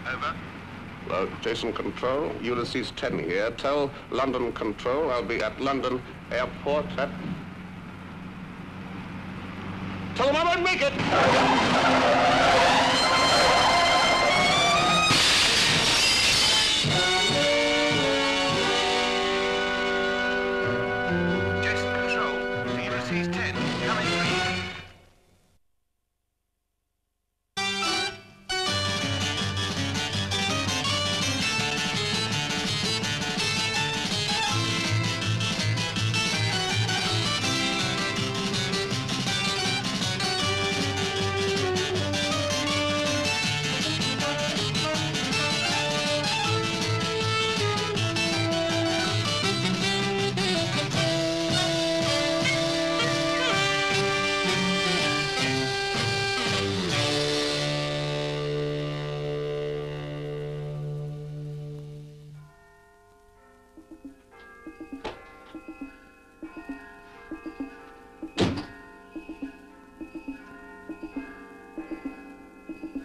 Over. Hello, Jason Control, Ulysses 10 here. Tell London Control I'll be at London Airport at... Tell them I won't make it! Jason Control, to Ulysses 10, coming through.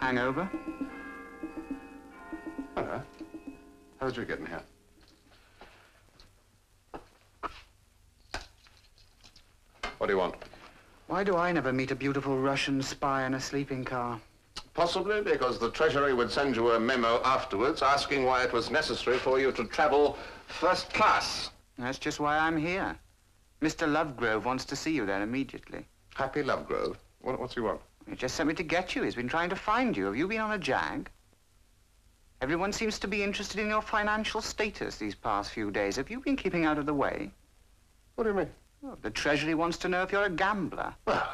Hangover? Hello. How did you get in here? What do you want? Why do I never meet a beautiful Russian spy in a sleeping car? Possibly because the Treasury would send you a memo afterwards asking why it was necessary for you to travel first class. That's just why I'm here. Mr. Lovegrove wants to see you there immediately. Happy Lovegrove? What's he want? He just sent me to get you. He's been trying to find you. Have you been on a jag? Everyone seems to be interested in your financial status these past few days. Have you been keeping out of the way? What do you mean? Oh, the Treasury wants to know if you're a gambler. Well,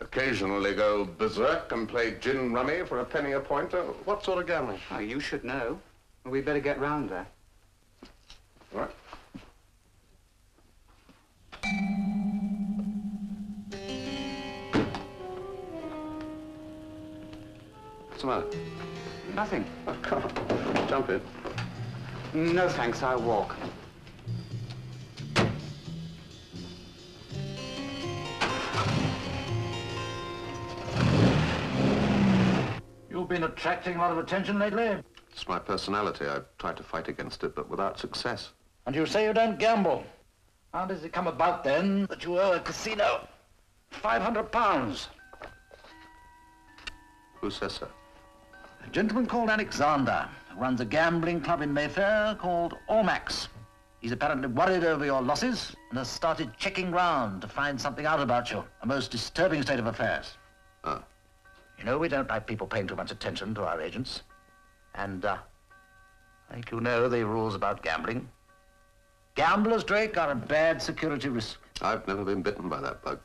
occasionally go berserk and play gin rummy for a penny a pointer. What sort of gambling? Oh, you should know. Well, we'd better get round there. All right. What's the matter? Nothing. Oh, come on. Jump in. No, thanks. I'll walk. You've been attracting a lot of attention lately. It's my personality. I've tried to fight against it, but without success. And you say you don't gamble. How does it come about, then, that you owe a casino £500? Who says so? A gentleman called Alexander who runs a gambling club in Mayfair called Ormax. He's apparently worried over your losses and has started checking round to find something out about you. A most disturbing state of affairs. Oh. You know, we don't like people paying too much attention to our agents. And, I think you know the rules about gambling. Gamblers, Drake, are a bad security risk. I've never been bitten by that bug.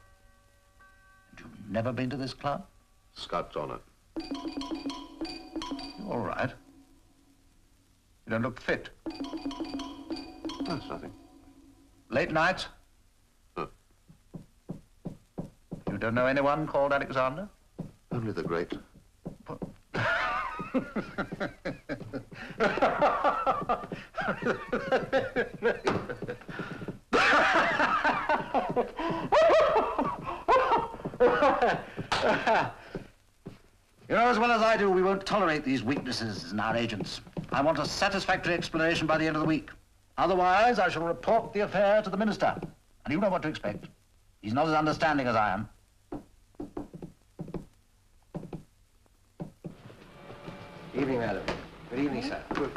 And you've never been to this club? Scout's on it. You're all right. You don't look fit. No, it's nothing. Late nights? Huh. You don't know anyone called Alexander? Only the great. You know as well as I do, we won't tolerate these weaknesses in our agents. I want a satisfactory explanation by the end of the week. Otherwise, I shall report the affair to the minister. And you know what to expect. He's not as understanding as I am. Evening, madam. Good evening, sir. Good.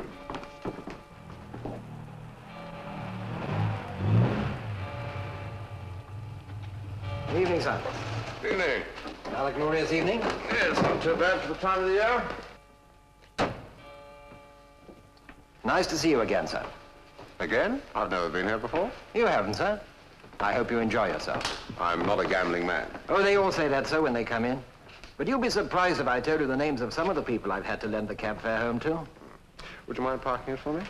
Good evening, sir. Evening. Another glorious evening. Yes, not too bad for the time of the year. Nice to see you again, sir. Again? I've never been here before. You haven't, sir. I hope you enjoy yourself. I'm not a gambling man. Oh, they all say that, sir, when they come in. But you'll be surprised if I told you the names of some of the people I've had to lend the cab fare home to. Would you mind parking it for me?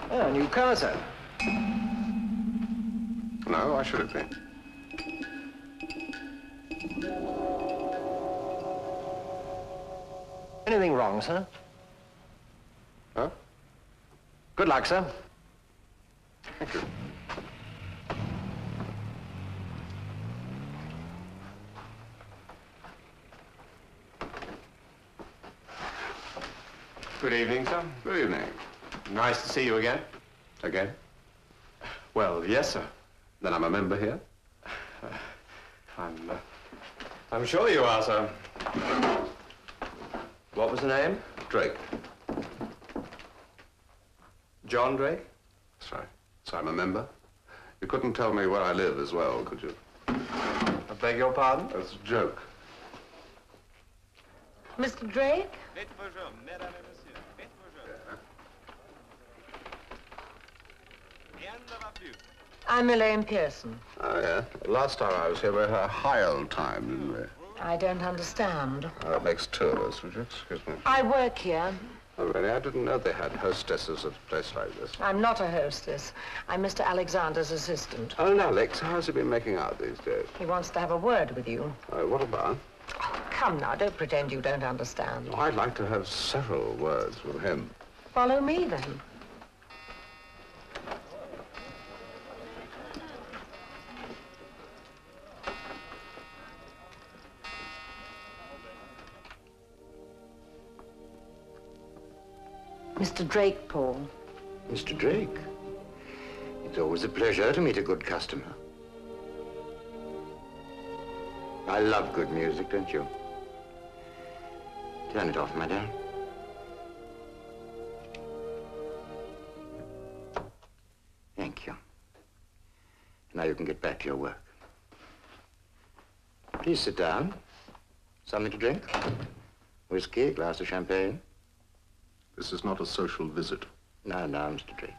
Oh, a new car, sir. No, why should it be? Anything wrong, sir? Huh? Good luck, sir. Thank you. Good evening, sir. Good evening. Nice to see you again. Again? Well, yes, sir. Then I'm a member here? I'm sure you are, sir. What was the name? Drake. John Drake? That's right. So I'm a member. You couldn't tell me where I live as well, could you? I beg your pardon? That's a joke. Mr. Drake? I'm Elaine Pearson. Oh, yeah. Last time I was here, we had a high old time, didn't we? I don't understand. Oh, that makes two of us, would you excuse me? I work here. Oh, really? I didn't know they had hostesses at a place like this. I'm not a hostess. I'm Mr. Alexander's assistant. Oh, now, Lex, how's he been making out these days? He wants to have a word with you. What about? Oh, come now, don't pretend you don't understand. Oh, I'd like to have several words with him. Follow me, then. Mr. Drake, Paul. Mr. Drake, it's always a pleasure to meet a good customer. I love good music, don't you? Turn it off, my dear. Thank you. Now you can get back to your work. Please sit down. Something to drink? Whiskey, a glass of champagne? This is not a social visit. No, Mr. Drake.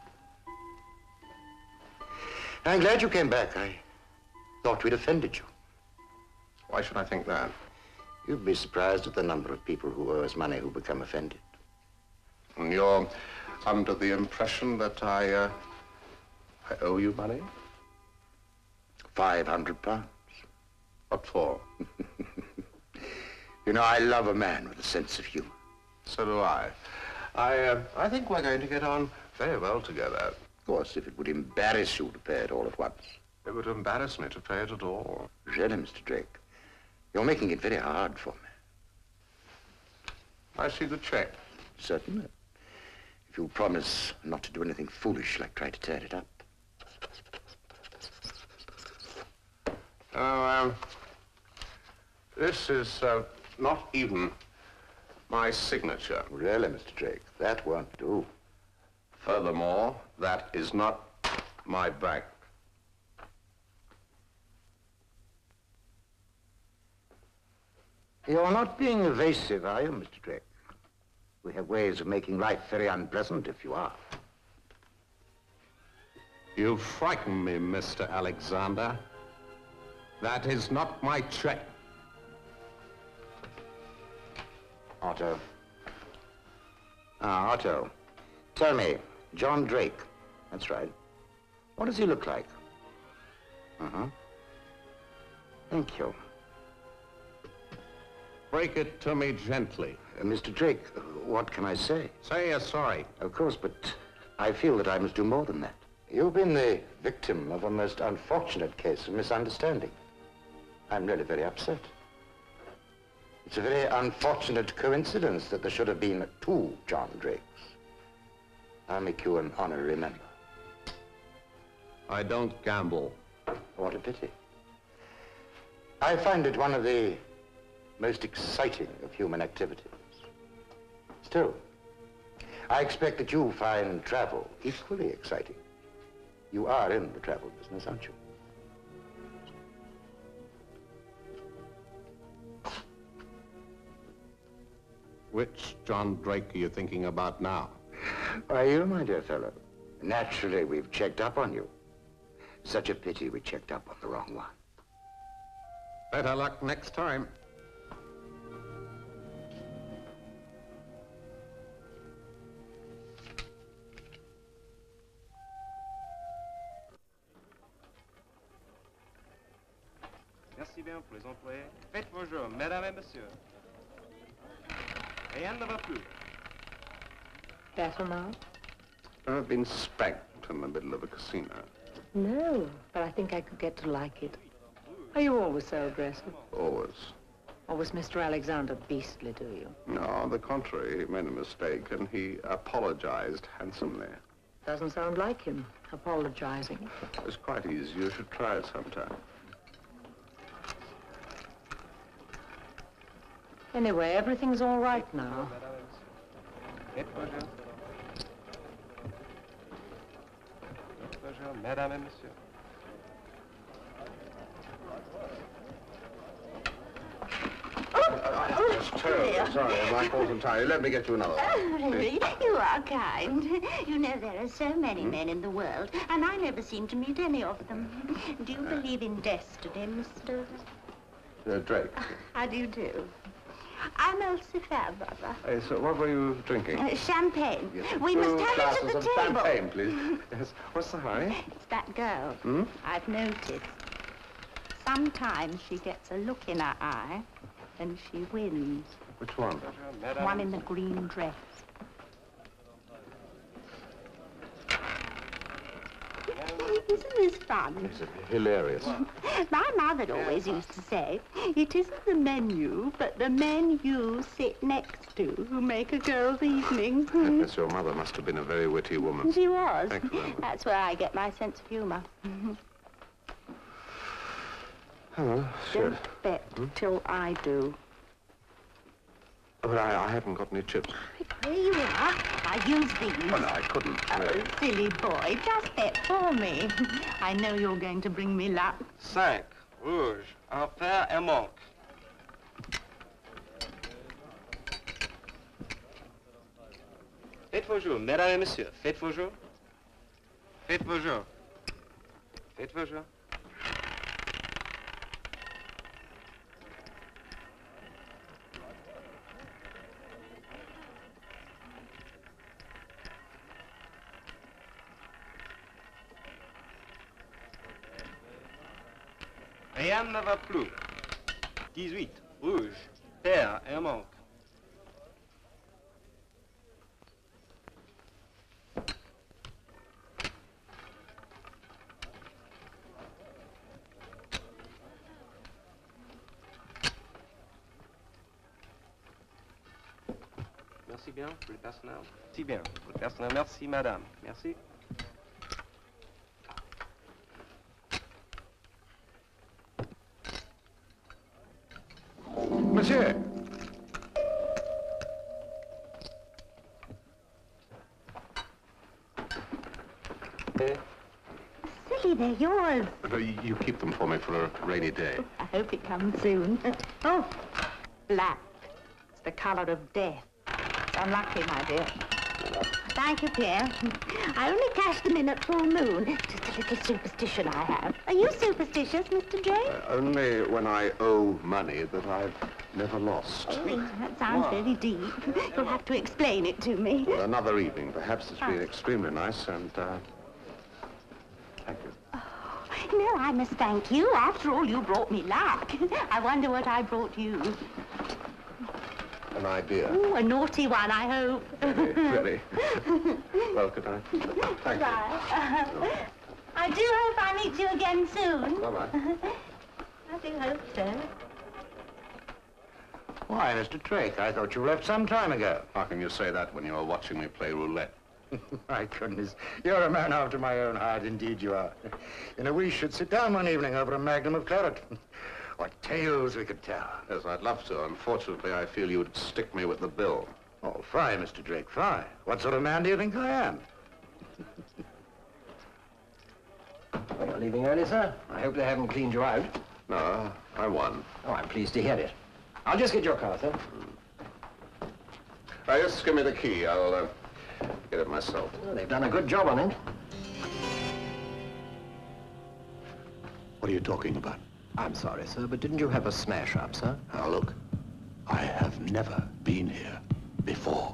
I'm glad you came back. I thought we'd offended you. Why should I think that? You'd be surprised at the number of people who owe us money who become offended. And you're under the impression that I owe you money? £500. What for? You know, I love a man with a sense of humor. So do I. I think we're going to get on very well together. Of course, if it would embarrass you to pay it all at once. It would embarrass me to pay it at all. Really, Mr. Drake, you're making it very hard for me. I see the check. Certainly. If you promise not to do anything foolish, like try to tear it up. Oh, this is not even my signature. Really, Mr. Drake, that won't do. Furthermore, that is not my bank. You're not being evasive, are you, Mr. Drake? We have ways of making life very unpleasant if you are. You frighten me, Mr. Alexander. That is not my check. Otto. Otto. Tell me, John Drake. That's right. What does he look like? Uh-huh. Thank you. Break it to me gently. Mr. Drake, what can I say? Say you're sorry. Of course, but I feel that I must do more than that. You've been the victim of a most unfortunate case of misunderstanding. I'm really very upset. It's a very unfortunate coincidence that there should have been two John Drakes. I'll make you an honorary member. I don't gamble. What a pity. I find it one of the most exciting of human activities. Still, I expect that you find travel equally exciting. You are in the travel business, aren't you? Which John Drake are you thinking about now? Why, you, my dear fellow. Naturally, we've checked up on you. Such a pity we checked up on the wrong one. Better luck next time. Merci bien pour les employés. Faites vos jours, mesdames et messieurs. Rien ne va plus. Better now? I've been spanked in the middle of a casino. No, but I think I could get to like it. Are you always so aggressive? Always. Or was Mr. Alexander beastly to you? No, on the contrary, he made a mistake and he apologized handsomely. Doesn't sound like him, apologizing. It's quite easy. You should try it sometime. Anyway, everything's all right now. Faites vos jeux. Faites vos jeux, mesdames et messieurs. It's terrible. Sorry, my fault entirely. Let me get you another one. Oh, really? You are kind. You know, there are so many men in the world, and I never seem to meet any of them. Do you believe in destiny, Mr. Drake. How do you do? I'm Elsie Fairbrother. Hey, so what were you drinking? Champagne. Yes, We must two have it glasses at the of table. champagne, please. Yes. What's the hurry? It's that girl. Hmm? I've noticed. Sometimes she gets a look in her eye, and she wins. Which one? One in the green dress. Isn't this fun? It's hilarious. My mother always used to say, it isn't the menu, but the men you sit next to who make a girl's evening. Yes, your mother must have been a very witty woman. She was. Thank you very much. That's where I get my sense of humor. Oh, sure. Don't bet till I do. But I haven't got any chips. Here you are. I use these. Oh, no, I couldn't. Oh, silly boy, just bet for me. I know you're going to bring me luck. 5. Rouge. Enfer et manque. Faites vos jeux, mesdames et messieurs. Faites vos jeux. Faites vos jeux. Faites vos jeux. Rien ne va plus. 18. Rouge. Terre et manque. Merci bien pour le personnel. Si bien pour le personnel. Merci, madame. Merci. Monsieur! Silly, they're yours. But, you keep them for me for a rainy day. I hope it comes soon. Oh, black. It's the color of death. It's unlucky, my dear. Thank you, Pierre. I only cash them in at full moon. Just a little superstition I have. Are you superstitious, Mr. Drake? Only when I owe money that I've never lost. Oh, that sounds very deep. You'll have to explain it to me. Well, another evening, perhaps. It's been extremely nice, and, thank you. No, I must thank you. After all, you brought me luck. I wonder what I brought you. An idea. Ooh, a naughty one, I hope. Very, very. Well, good night. Thank you. Bye. I do hope I meet you again soon. Bye-bye. I do hope so. Why, Mr. Drake, I thought you left some time ago. How can you say that when you are watching me play roulette? My goodness, you're a man after my own heart, indeed you are. You know, we should sit down one evening over a magnum of claret. What tales we could tell. Yes, I'd love to. Unfortunately, I feel you'd stick me with the bill. Oh, fie, Mr. Drake, fie. What sort of man do you think I am? Well, you're leaving early, sir. I hope they haven't cleaned you out. No, I won. Oh, I'm pleased to hear it. I'll just get your car, sir. Just give me the key. I'll get it myself. Well, they've done a good job on it. What are you talking about? I'm sorry, sir, but didn't you have a smash-up, sir? Now, look, I have never been here before.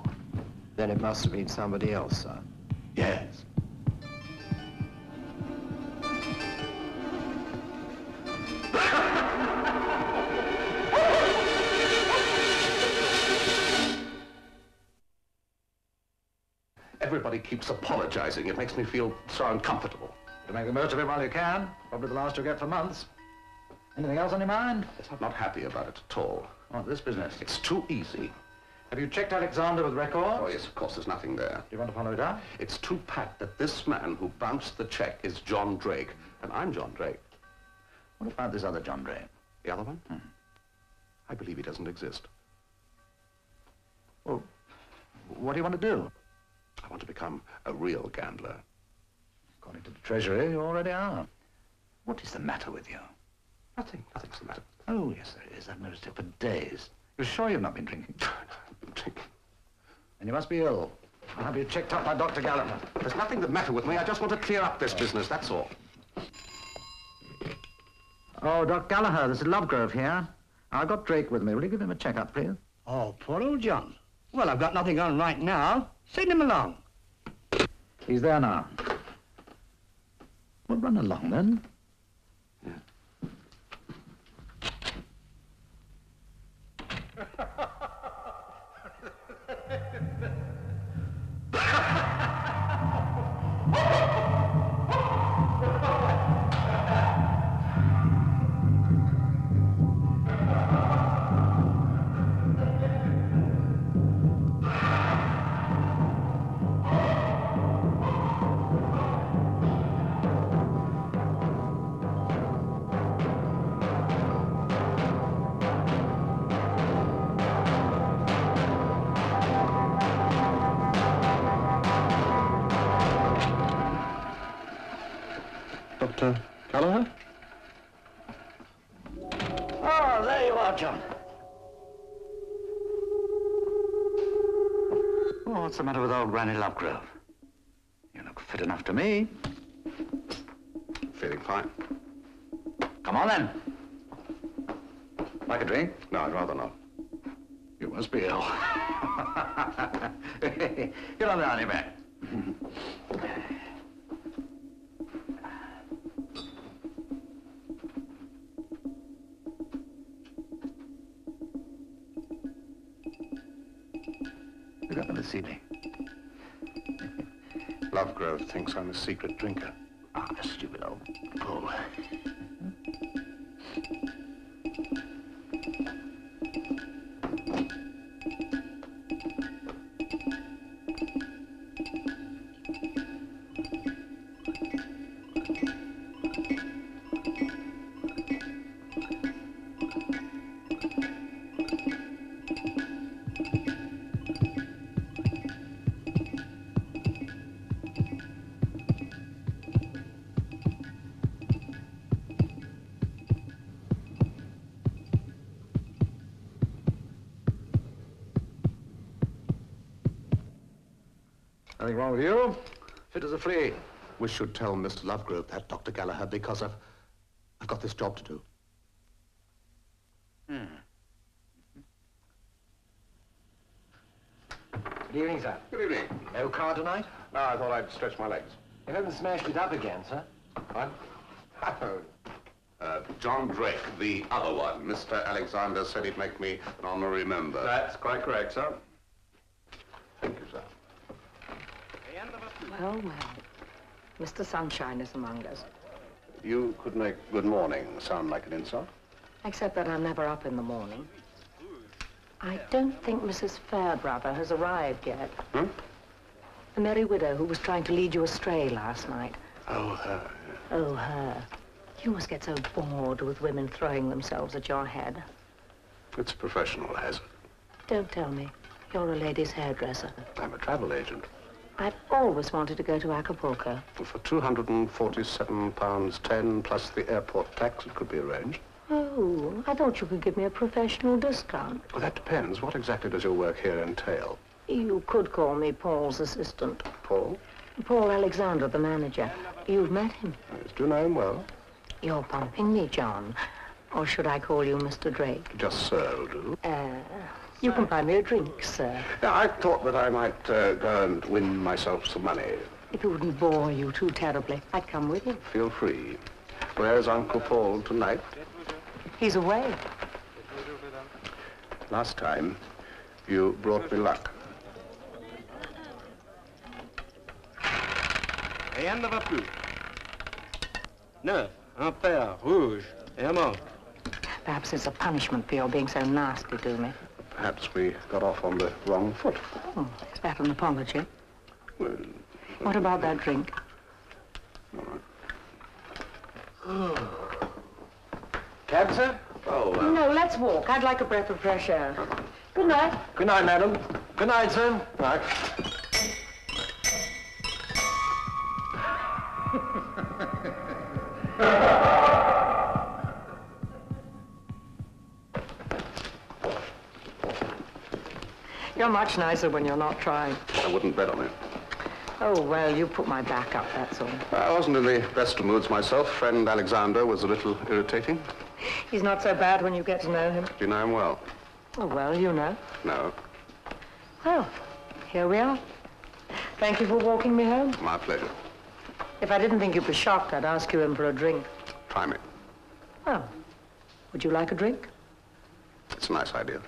Then it must have been somebody else, sir. Yes. Everybody keeps apologizing. It makes me feel so uncomfortable. To make the most of it while you can. Probably the last you'll get for months. Anything else on your mind? I'm not happy about it at all. What, this business? It's too easy. Have you checked Alexander with records? Oh, yes, of course, there's nothing there. Do you want to follow it up? It's too pat that this man who bounced the check is John Drake, and I'm John Drake. What about this other John Drake? The other one? I believe he doesn't exist. Well, what do you want to do? I want to become a real gambler. According to the Treasury, you already are. What is the matter with you? Nothing's the matter. Oh, yes, there is. I've noticed it for days. You're sure you've not been drinking? Drinking. And you must be ill. I'll have you checked up by Dr. Gallagher. There's nothing the matter with me. I just want to clear up this business, that's all. Oh, Doc Gallagher, this is Lovegrove here. I've got Drake with me. Will you give him a checkup, please? Oh, poor old John. Well, I've got nothing on right now. Send him along. He's there now. Well, run along, then. Dr. Gallagher? Oh, there you are, John. Oh, what's the matter with old Granny Lovegrove? You look fit enough to me. Feeling fine. Come on, then. Like a drink? No, I'd rather not. You must be ill. Get on down your back. Look up at the ceiling. Lovegrove thinks I'm a secret drinker. Ah, stupid old bull. Nothing wrong with you? Fit as a flea. We should tell Mr. Lovegrove that, Dr. Gallagher, because I've got this job to do. Good evening, sir. Good evening. No car tonight? No, I thought I'd stretch my legs. You haven't smashed it up again, sir. What? John Drake, the other one. Mr. Alexander said he'd make me an honorary member. That's quite correct, sir. Thank you, sir. Well, well. Mr. Sunshine is among us. You could make good morning sound like an insult. Except that I'm never up in the morning. I don't think Mrs. Fairbrother has arrived yet. Hmm? The merry widow who was trying to lead you astray last night. Oh, her. Oh, her. You must get so bored with women throwing themselves at your head. It's a professional hazard. Don't tell me. You're a lady's hairdresser. I'm a travel agent. I've always wanted to go to Acapulco. For £247.10 plus the airport tax, it could be arranged. Oh, I thought you could give me a professional discount. Well, that depends. What exactly does your work here entail? You could call me Paul's assistant. Paul? Paul Alexander, the manager. You've met him. Yes, do you know him well? You're pumping me, John. Or should I call you Mr. Drake? Just sir will do. You can buy me a drink, sir. Yeah, I thought that I might go and win myself some money. If it wouldn't bore you too terribly, I'd come with you. Feel free. Where's Uncle Paul tonight? He's away. Last time, you brought me luck. Rien ne va plus. 9, un pair, rouge, et un manque. Perhaps it's a punishment for your being so nasty to me. Perhaps we got off on the wrong foot. Oh, is that an apology? Well, What about that drink? all right. Cab, sir? Oh, No, let's walk. I'd like a breath of fresh air. Good night. Good night, madam. Good night, sir. right. You're much nicer when you're not trying. I wouldn't bet on it. Oh, well, you put my back up, that's all. I wasn't in the best of moods myself. Friend Alexander was a little irritating. He's not so bad when you get to know him. Do you know him well? Oh, well, you know. No. Well, here we are. Thank you for walking me home. My pleasure. If I didn't think you'd be shocked, I'd ask you in for a drink. Try me. Oh, would you like a drink? It's a nice idea.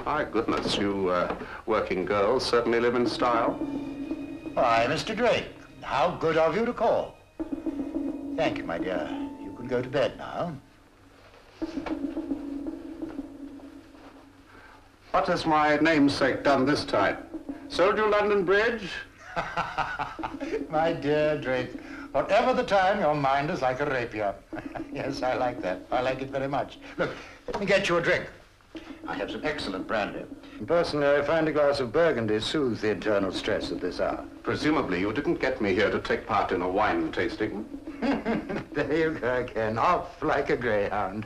My goodness, you working girls certainly live in style. Why, Mr. Drake, how good of you to call. Thank you, my dear. You can go to bed now. What has my namesake done this time? Sold you London Bridge? My dear Drake, whatever the time, your mind is like a rapier. Yes, I like that. I like it very much. Look, let me get you a drink. I have some excellent brandy. Personally, I find a glass of Burgundy soothes the internal stress at this hour. Presumably you didn't get me here to take part in a wine tasting. There you go again, off like a greyhound.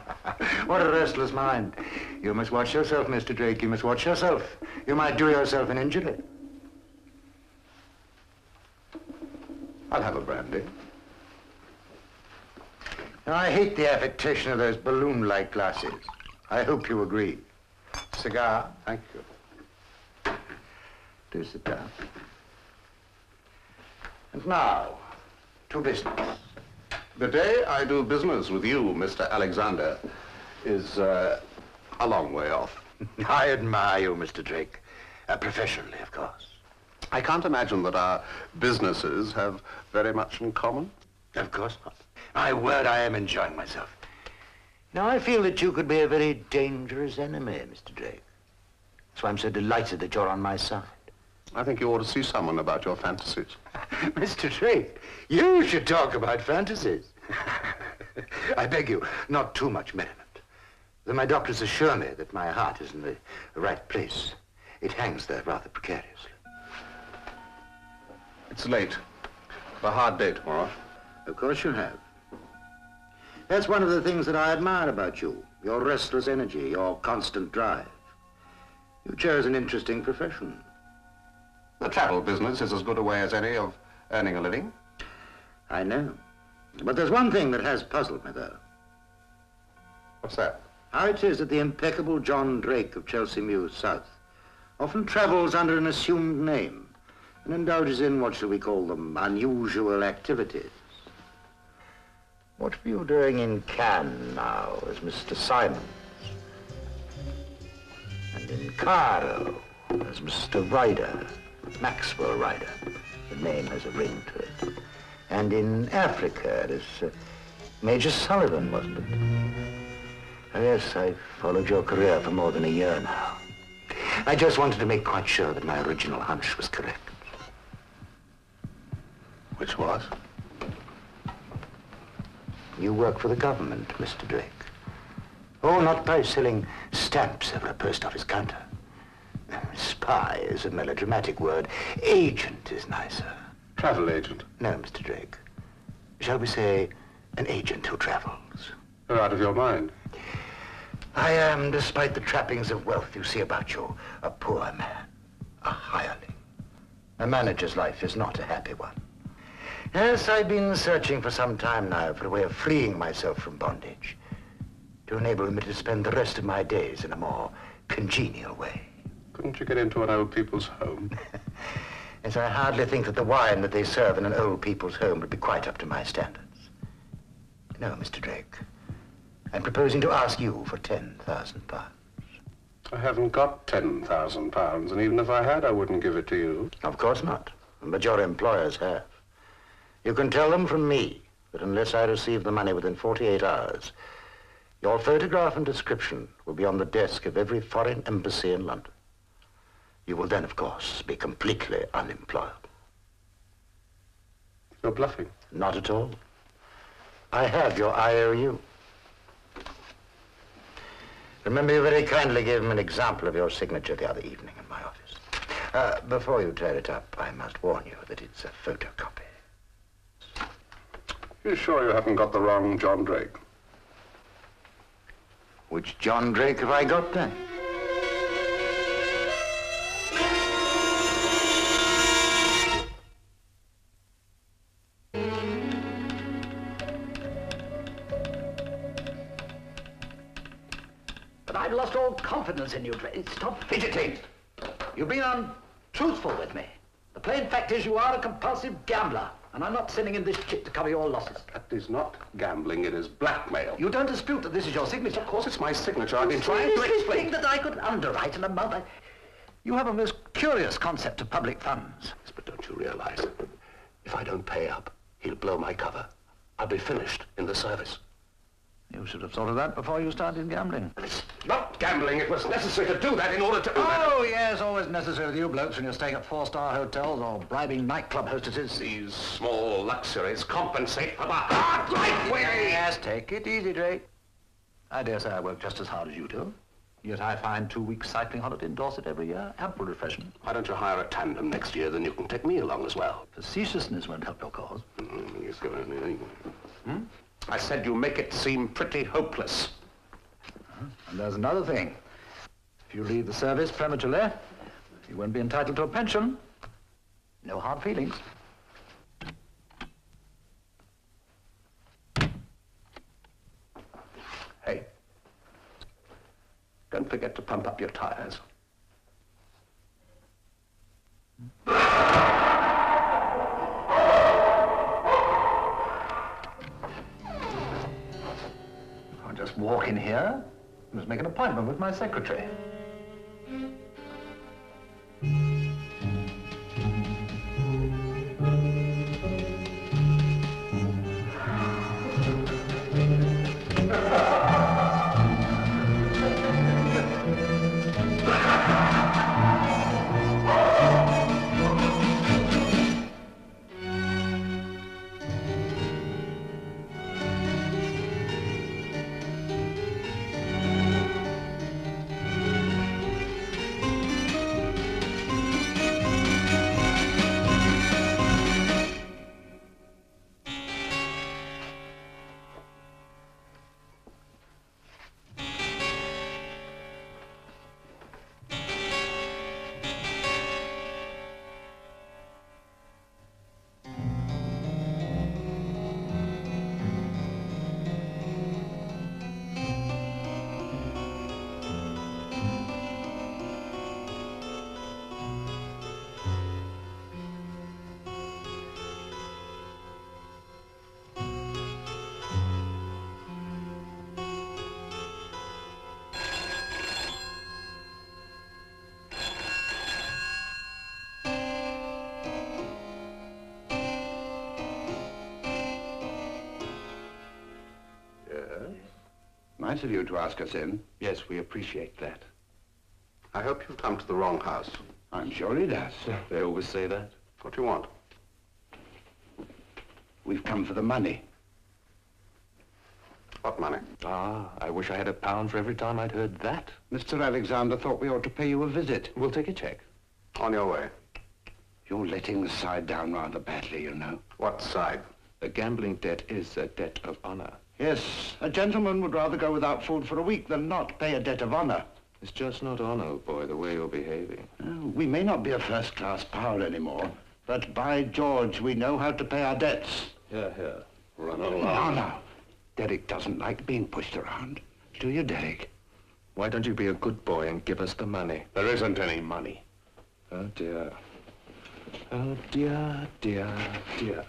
What a restless mind. You must watch yourself, Mr. Drake. You must watch yourself. You might do yourself an injury. I'll have a brandy. Now, I hate the affectation of those balloon-like glasses. I hope you agree. Cigar? Thank you. Do sit down. And now, to business. The day I do business with you, Mr. Alexander, is a long way off. I admire you, Mr. Drake. Professionally, of course. I can't imagine that our businesses have very much in common. Of course not. My word, I am enjoying myself. Now, I feel that you could be a very dangerous enemy, Mr. Drake. That's why I'm so delighted that you're on my side. I think you ought to see someone about your fantasies. Mr. Drake, you should talk about fantasies. I beg you, not too much merriment. Though my doctors assure me that my heart is in the right place. It hangs there rather precariously. It's late. A hard day tomorrow. Of course you have. That's one of the things that I admire about you. Your restless energy, your constant drive. You chose an interesting profession. The travel business is as good a way as any of earning a living. I know. But there's one thing that has puzzled me, though. What's that? How it is that the impeccable John Drake of Chelsea Mews South often travels under an assumed name and indulges in, what shall we call them, unusual activities. What were you doing in Cannes now as Mr. Simons? And in Cairo as Mr. Ryder, Maxwell Ryder. The name has a ring to it. And in Africa as Major Sullivan, wasn't it? Oh, yes, I've followed your career for more than a year now. I just wanted to make quite sure that my original hunch was correct. Which was? You work for the government, Mr. Drake. Oh, not by selling stamps over a post office counter. Spy is a melodramatic word. Agent is nicer. Travel agent? No, Mr. Drake. Shall we say an agent who travels? You're out of your mind. I am, despite the trappings of wealth you see about you, a poor man, a hireling. A manager's life is not a happy one. Yes, I've been searching for some time now for a way of freeing myself from bondage, to enable me to spend the rest of my days in a more congenial way. Couldn't you get into an old people's home? Yes, I hardly think that the wine that they serve in an old people's home would be quite up to my standards. No, Mr. Drake. I'm proposing to ask you for £10,000. I haven't got £10,000, and even if I had, I wouldn't give it to you. Of course not. But your employers have. You can tell them from me that unless I receive the money within 48 hours, your photograph and description will be on the desk of every foreign embassy in London. You will then, of course, be completely unemployable. You're bluffing. Not at all. I have your IOU. Remember, you very kindly gave him an example of your signature the other evening in my office. Before you tear it up, I must warn you that it's a photocopy. You sure you haven't got the wrong John Drake? Which John Drake have I got then? But I've lost all confidence in you, Drake. Stop fidgeting. You've been untruthful with me. The plain fact is you are a compulsive gambler, and I'm not sending in this chit to cover your losses. That is not gambling, it is blackmail. You don't dispute that this is your signature? Of course it's my signature. I've been trying to Seriously explain. think that I could underwrite an amount. You have a most curious concept of public funds. Yes, but don't you realize, if I don't pay up, he'll blow my cover. I'll be finished in the service. You should have thought of that before you started gambling. It's not gambling. It was necessary to do that in order to... Oh, yes, always necessary with you blokes when you're staying at four-star hotels or bribing nightclub hostesses. These small luxuries compensate for the hard life we lead. Yes, take it easy, Drake. I dare say I work just as hard as you do. Yet I find 2 weeks cycling holiday in Dorset every year. Ample refreshment. Why don't you hire a tandem next year, then you can take me along as well. Facetiousness won't help your cause. I said you make it seem pretty hopeless. And there's another thing. If you leave the service prematurely, you won't be entitled to a pension. No hard feelings. Hey, don't forget to pump up your tires. I'll just walk in here. I must make an appointment with my secretary. Nice of you to ask us in. Yes, we appreciate that. I hope you've come to the wrong house. I'm sure he does. They always say that. What do you want? We've come for the money. What money? Ah, I wish I had £1 for every time I'd heard that. Mr. Alexander thought we ought to pay you a visit. We'll take a check. On your way. You're letting the side down rather badly, you know. What side? A gambling debt is a debt of honor. Yes, a gentleman would rather go without food for a week than not pay a debt of honor. It's just not honor, old boy, the way you're behaving. We may not be a first-class power anymore, but by George, we know how to pay our debts. Here, here. Run Oh, along. no. Derek doesn't like being pushed around. Do you, Derek? Why don't you be a good boy and give us the money? There isn't any money. Oh, dear. Oh, dear, dear, dear.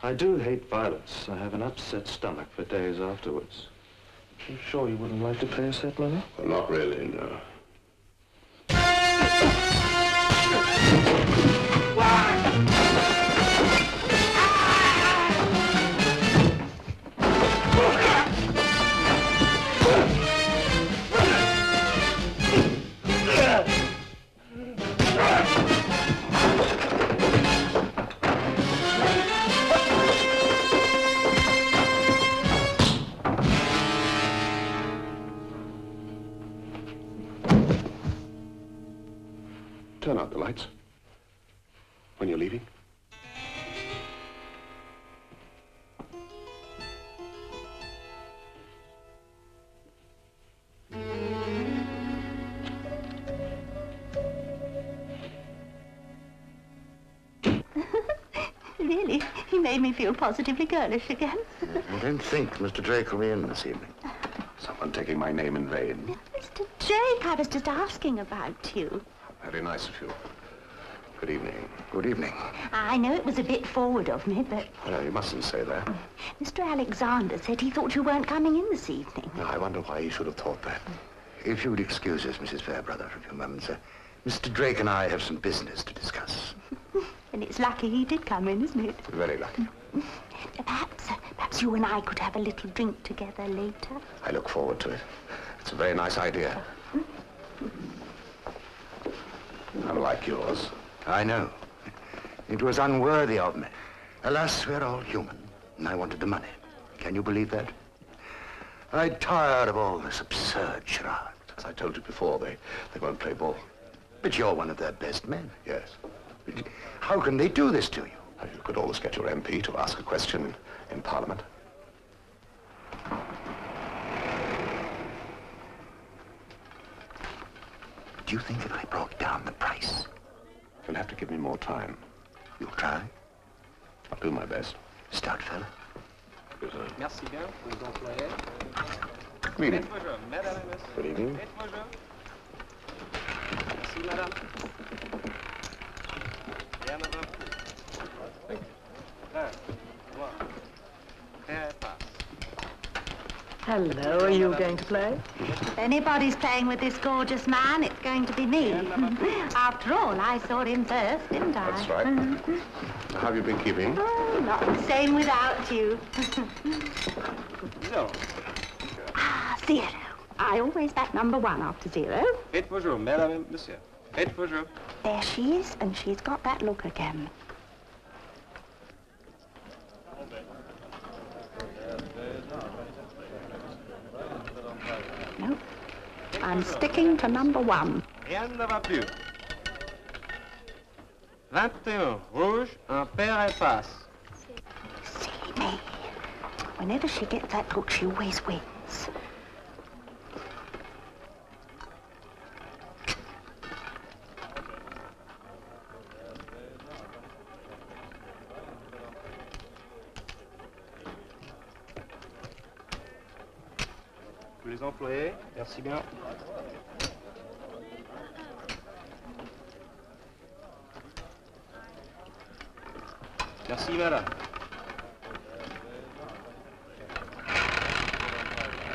I do hate violence. I have an upset stomach for days afterwards. You sure you wouldn't like to pay us that money? Well, not really, no. Turn out the lights. When you're leaving. Really, he made me feel positively girlish again. I don't think Mr. Drake will be in this evening. Someone taking my name in vain. Mr. Drake, I was just asking about you. Very nice of you. Good evening. Good evening. I know it was a bit forward of me, but No, you mustn't say that. Mr. Alexander said he thought you weren't coming in this evening. I wonder why he should have thought that. If you would excuse us, Mrs. Fairbrother, for a few moments, Mr. Drake and I have some business to discuss. And it's lucky he did come in, isn't it? Very lucky. Perhaps you and I could have a little drink together later. I look forward to it. It's a very nice idea. Unlike yours. I know. It was unworthy of me. Alas, we're all human, and I wanted the money. Can you believe that? I'm tired of all this absurd charade. As I told you before, they won't play ball. But you're one of their best men. Yes. How can they do this to you? You could always get your MP to ask a question in Parliament. Do you think if I brought down the price? You'll have to give me more time. You'll try? I'll do my best. Stout fella. Merci bien pour les employés. Good evening. Faites vos jeux, mesdames et messieurs. Good evening. Faites vos jeux. Merci, madame. Rien ne va plus. Thank you. Un, trois, et passe. Hello, are you going to play? If anybody's playing with this gorgeous man, it's going to be me. After all, I saw him first, didn't I? That's right. How have you been keeping? Oh, not the same without you. No. Zero. I always back number one after zero. Faites vos jeux, mesdames et messieurs. Faites vos jeux. There she is, and she's got that look again. Nope. I'm sticking to number one. Rien ne va plus. 21, rouge, impair et passe. Silly me. Whenever she gets that look, she always wins. Tous les employés, merci bien. Merci, madame.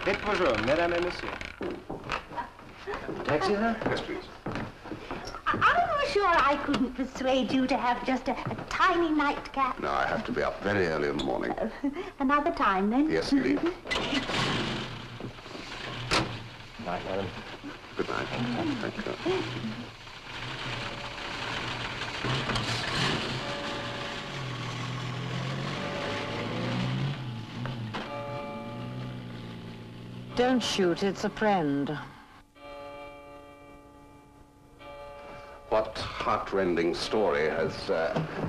Faites vos jeux, mesdames et messieurs. Taxi, sir? Yes, please. I'm sure I couldn't persuade you to have just a tiny nightcap. No, I have to be up very early in the morning. Another time, then? Yes, indeed. Night, madam. Good night. Thank you. Don't shoot, it's a friend. What heartrending story has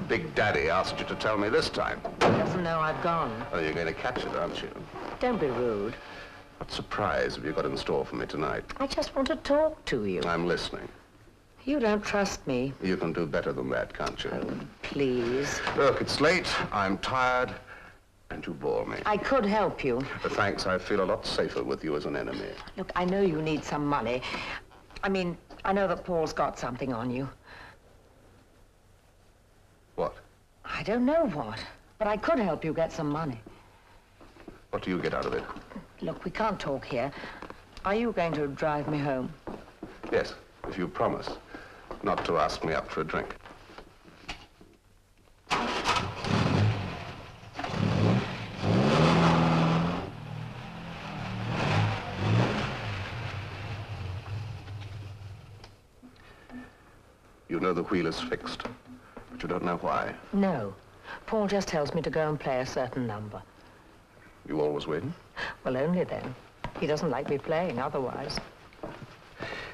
Big Daddy asked you to tell me this time? He doesn't know I've gone. Oh, you're going to catch it, aren't you? Don't be rude. What surprise have you got in store for me tonight? I just want to talk to you. I'm listening. You don't trust me. You can do better than that, can't you? Oh, please. Look, it's late, I'm tired, and you bore me. I could help you. But thanks, I feel a lot safer with you as an enemy. Look, I know you need some money. I mean, I know that Paul's got something on you. What? I don't know what, but I could help you get some money. What do you get out of it? Look, we can't talk here. Are you going to drive me home? Yes, if you promise not to ask me up for a drink. You know the wheel is fixed, but you don't know why. No. Paul just tells me to go and play a certain number. You always win? Well, only then. He doesn't like me playing otherwise.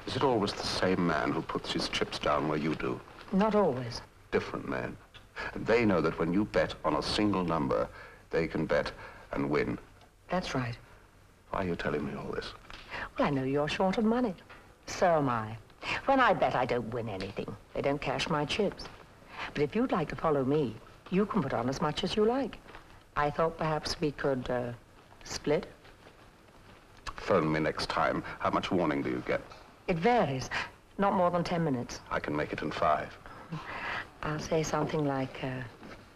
Is it always the same man who puts his chips down where you do? Not always. Different men. And they know that when you bet on a single number, they can bet and win. That's right. Why are you telling me all this? Well, I know you're short of money. So am I. When I bet, I don't win anything. They don't cash my chips. But if you'd like to follow me, you can put on as much as you like. I thought perhaps we could, split. Phone me next time. How much warning do you get? It varies. Not more than 10 minutes. I can make it in 5. I'll say something like,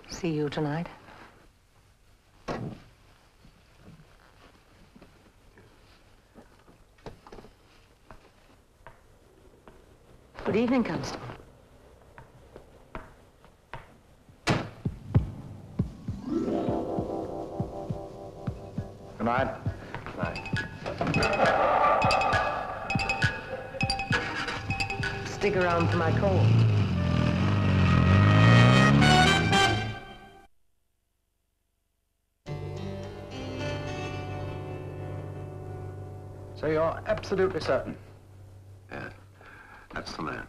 see you tonight. Good evening, Constable. Good night. Stick around for my call. So you're absolutely certain? Yeah, that's the man.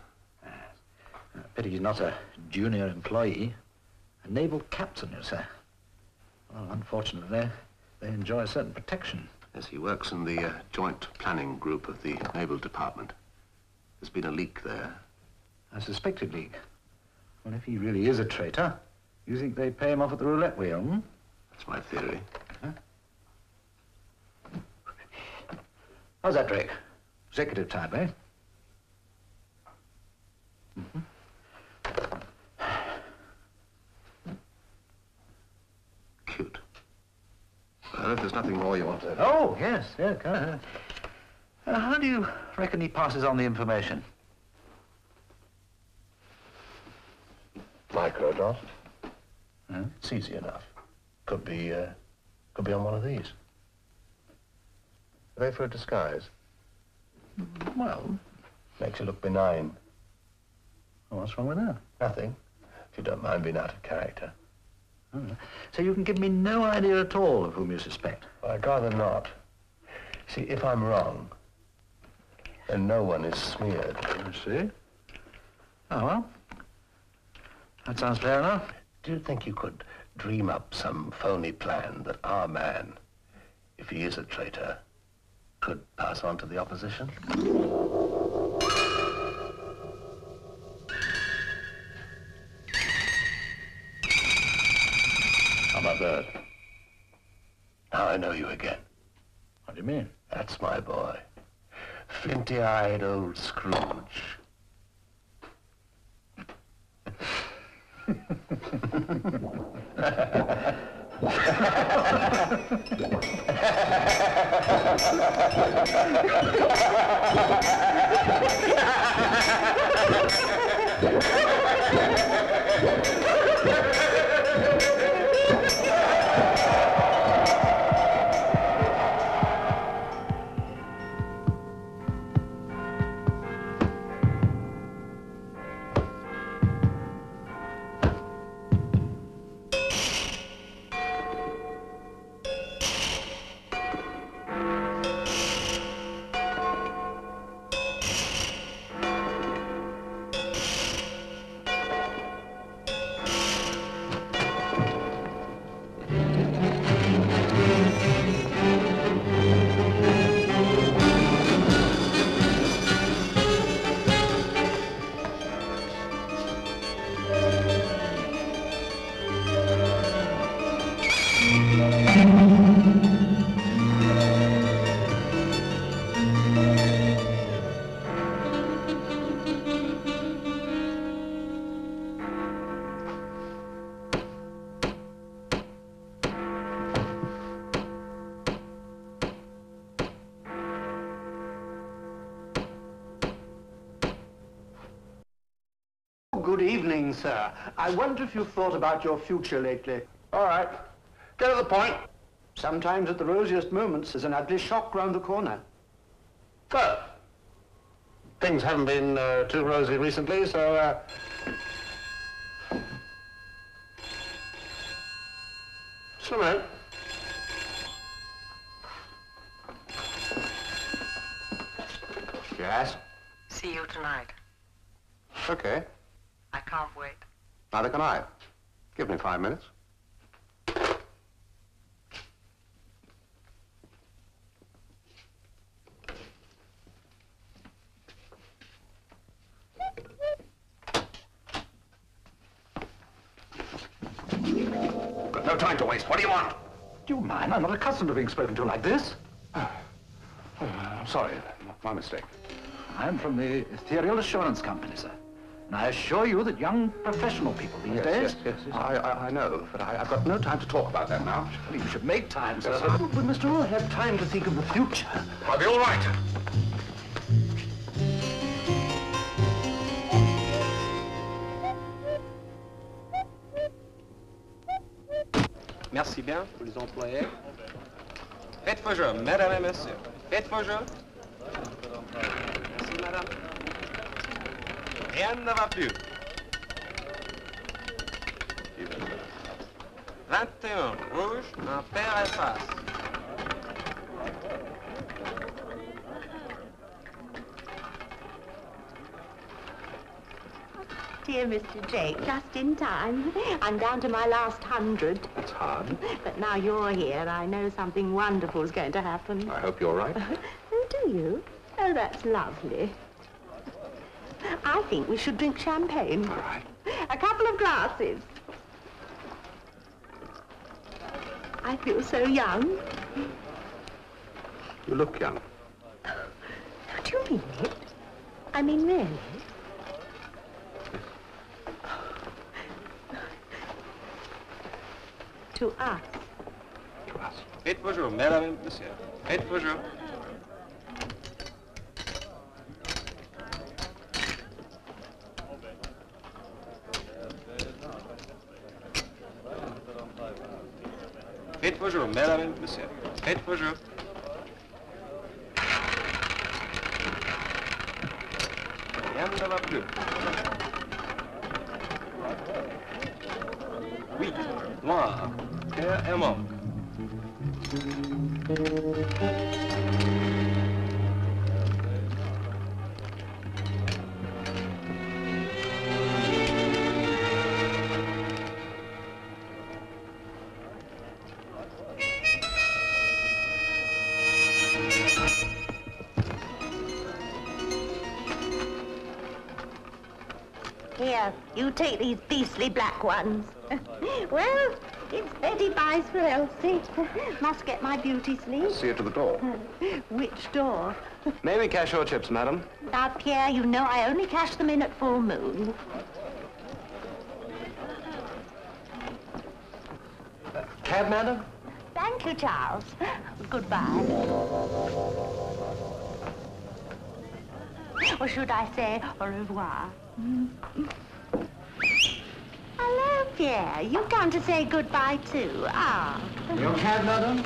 Pity he's not a junior employee. A naval captain, you say? Well, unfortunately, they enjoy a certain protection. Yes, he works in the joint planning group of the Naval Department. There's been a leak there. A suspected leak. Well, if he really is a traitor, you think they pay him off at the roulette wheel, hmm? That's my theory. Huh? How's that, Drake? Executive type, eh? Mm-hmm. Cute. Well, if there's nothing more you want to... Oh, yes, go ahead. How do you reckon he passes on the information? Microdot. Huh? It's easy enough. Could be on one of these. Are they for a disguise? Well, Makes you look benign. what's wrong with that? Nothing, if you don't mind being out of character. Oh. So you can give me no idea at all of whom you suspect? Well, I'd rather not. See, if I'm wrong, then no one is smeared. I see. Oh, well. That sounds fair enough. Do you think you could dream up some phony plan that our man, if he is a traitor, could pass on to the opposition? How about that? Now I know you again. What do you mean? That's my boy. Flinty-eyed old Scrooge. Good evening, sir. I wonder if you've thought about your future lately. All right. Get to the point. Sometimes at the rosiest moments, there's an ugly shock round the corner. Well, things haven't been too rosy recently, so... Just a minute. Yes? See you tonight. Okay. I can't wait. Neither can I. Give me 5 minutes. Got no time to waste. What do you want? Do you mind? I'm not accustomed to being spoken to like this. I'm sorry. My mistake. I'm from the Ethereal Assurance Company, sir. And I assure you that young professional people these days... Yes. I know, but I've got no time to talk about that now. Well, you should make time, sir. Yes, But Mr. Orr have time to think of the future. I'll be all right. Merci bien pour les employés. Faites vos jeux, mesdames et messieurs. Faites vos jeux. Merci, madame. Rien ne va plus. 21, rouge, un paire et face. Dear Mr. Jake, just in time. I'm down to my last 100. That's hard. But now you're here, I know something wonderful is going to happen. I hope you're right. Oh, do you? Oh, that's lovely. I think we should drink champagne. All right. A couple of glasses. I feel so young. You look young. Don't you mean it? I mean, really? To us. To us. Faites vos jeux, mesdames et messieurs. Faites vos jeux. Faites vos jeux, mesdames et messieurs. Faites vos jeux. Rien ne va plus. 8, noir, paire et mort. Here, you take these beastly black ones. Well, it's Betty buys for Elsie. Must get my beauty sleep. See you to the door. Which door? May we cash your chips, madam? Now, Pierre, you know I only cash them in at full moon. Cab, madam? Thank you, Charles. Goodbye. Or should I say au revoir? Hello, Pierre. You come to say goodbye, too. Ah. Your cab, madam?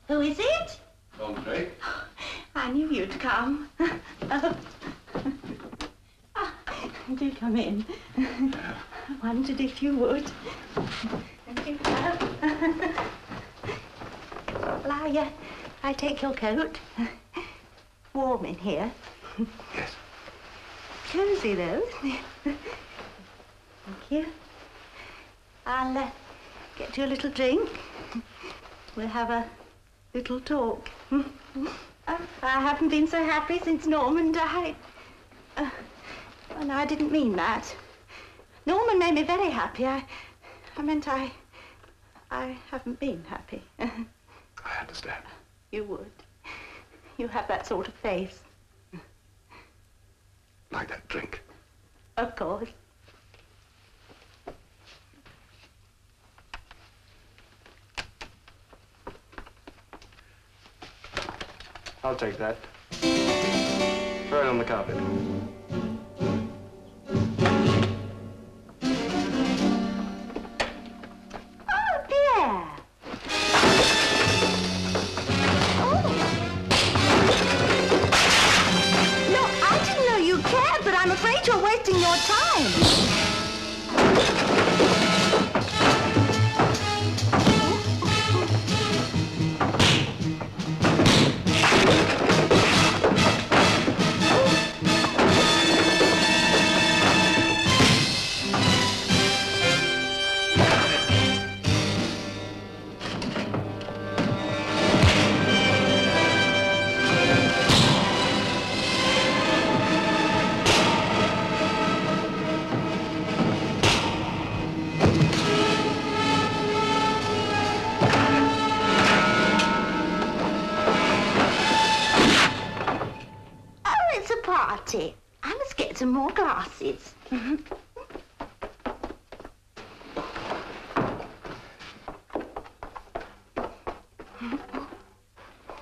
Who is it? Andre? I knew you'd come. Oh. Ah, do come in. I wondered if you would. And you have. Well, I take your coat. Warm in here. Yes. Cozy, though. Thank you. I'll get you a little drink. We'll have a little talk. I haven't been so happy since Norman died. Oh, no, I didn't mean that. Norman made me very happy. I meant I haven't been happy. I understand. You would. You have that sort of face. Like that drink. Of course. I'll take that. Throw it on the carpet. Oh, dear. Oh. No, I didn't know you cared, but I'm afraid you're wasting your time. I must get some more glasses.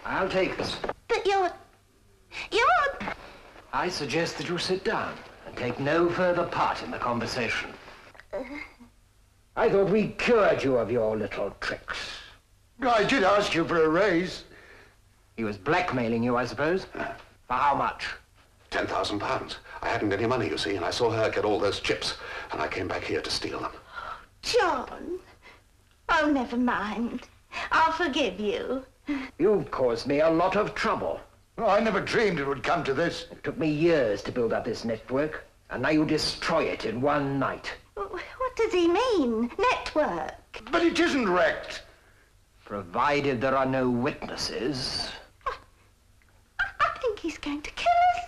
I'll take this. But you're... I suggest that you sit down and take no further part in the conversation. I thought we cured you of your little tricks. I did ask you for a raise. He was blackmailing you, I suppose? For how much? £10,000. I hadn't any money, you see, and I saw her get all those chips, and I came back here to steal them. John. Oh, never mind. I'll forgive you. You've caused me a lot of trouble. Oh, I never dreamed it would come to this. It took me years to build up this network, and now you destroy it in one night. What does he mean? Network? But it isn't wrecked. Provided there are no witnesses. I think he's going to kill us.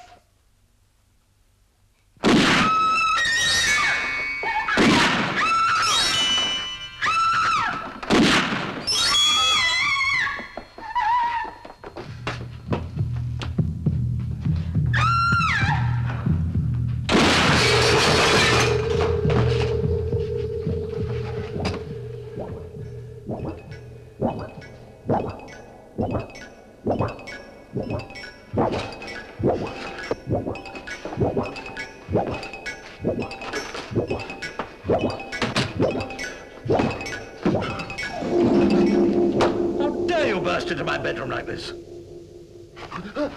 How dare you burst into my bedroom like this? Stop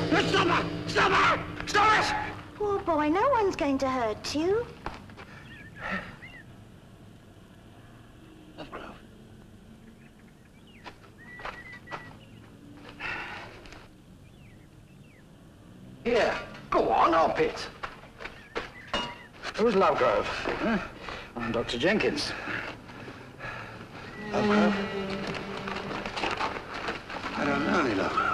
it! Stop her! Stop her! Stop it! Poor boy, no one's going to hurt you. Lovegrove. Here, go on, up it. Who's Lovegrove? Huh? I'm Dr. Jenkins. Lovegrove? I don't know any Lovegrove.